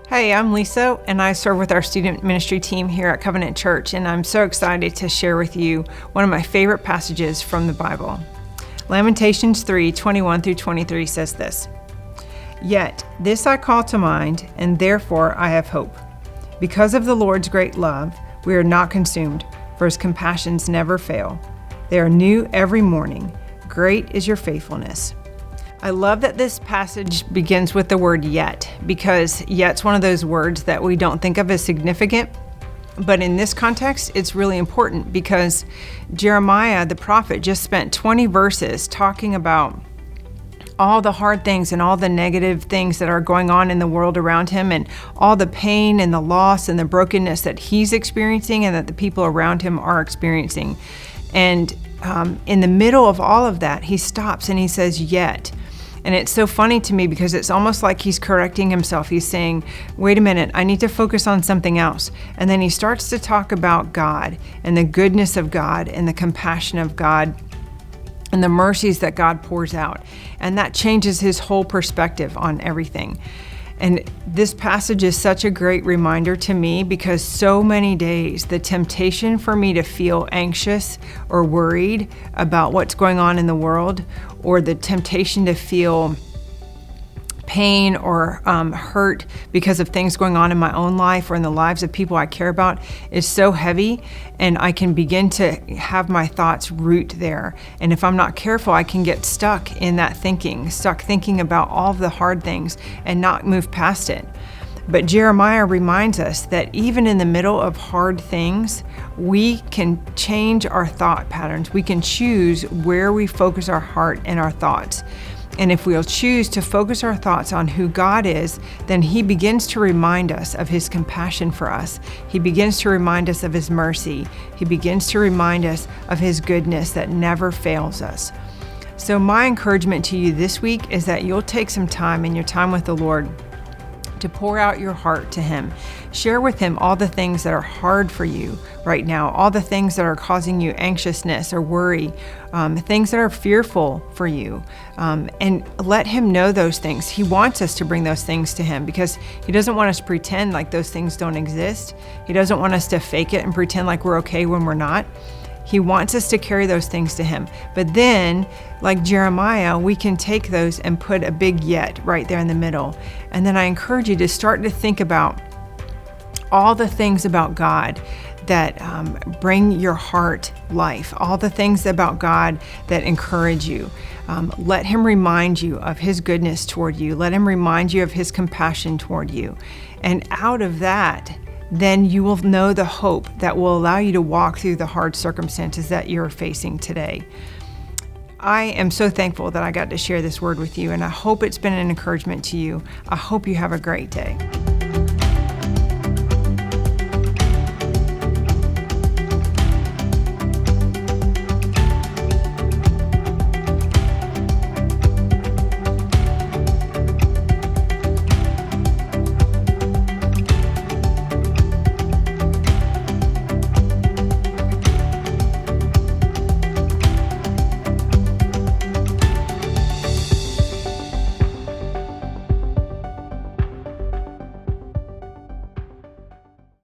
Hey, I'm Lisa, and I serve with our student ministry team here at Covenant Church, and I'm so excited to share with you one of my favorite passages from the Bible. Lamentations 3:21 through 23 says this, "Yet this I call to mind, and therefore I have hope. Because of the Lord's great love, we are not consumed, for his compassions never fail. They are new every morning. Great is your faithfulness." I love that this passage begins with the word yet, because yet's one of those words that we don't think of as significant. But in this context, it's really important because Jeremiah, the prophet, just spent 20 verses talking about all the hard things and all the negative things that are going on in the world around him, and all the pain and the loss and the brokenness that he's experiencing and that the people around him are experiencing. And in the middle of all of that, he stops and he says, yet. And it's so funny to me because it's almost like he's correcting himself. He's saying, wait a minute, I need to focus on something else. And then he starts to talk about God and the goodness of God and the compassion of God and the mercies that God pours out. And that changes his whole perspective on everything. And this passage is such a great reminder to me because so many days the temptation for me to feel anxious or worried about what's going on in the world, or the temptation to feel pain or hurt because of things going on in my own life or in the lives of people I care about, is so heavy, and I can begin to have my thoughts root there. And if I'm not careful, I can get stuck in that thinking, about all of the hard things and not move past it. But Jeremiah reminds us that even in the middle of hard things, we can change our thought patterns. We can choose where we focus our heart and our thoughts. And if we'll choose to focus our thoughts on who God is, then he begins to remind us of his compassion for us. He begins to remind us of his mercy. He begins to remind us of his goodness that never fails us. So my encouragement to you this week is that you'll take some time in your time with the Lord to pour out your heart to him. Share with him all the things that are hard for you right now, all the things that are causing you anxiousness or worry, things that are fearful for you, and let him know those things. He wants us to bring those things to him because he doesn't want us to pretend like those things don't exist. He doesn't want us to fake it and pretend like we're okay when we're not. He wants us to carry those things to him. But then, like Jeremiah, we can take those and put a big yet right there in the middle. And then I encourage you to start to think about all the things about God that bring your heart life, all the things about God that encourage you. Let him remind you of his goodness toward you. Let him remind you of his compassion toward you. And out of that, then you will know the hope that will allow you to walk through the hard circumstances that you're facing today. I am so thankful that I got to share this word with you, and I hope it's been an encouragement to you. I hope you have a great day.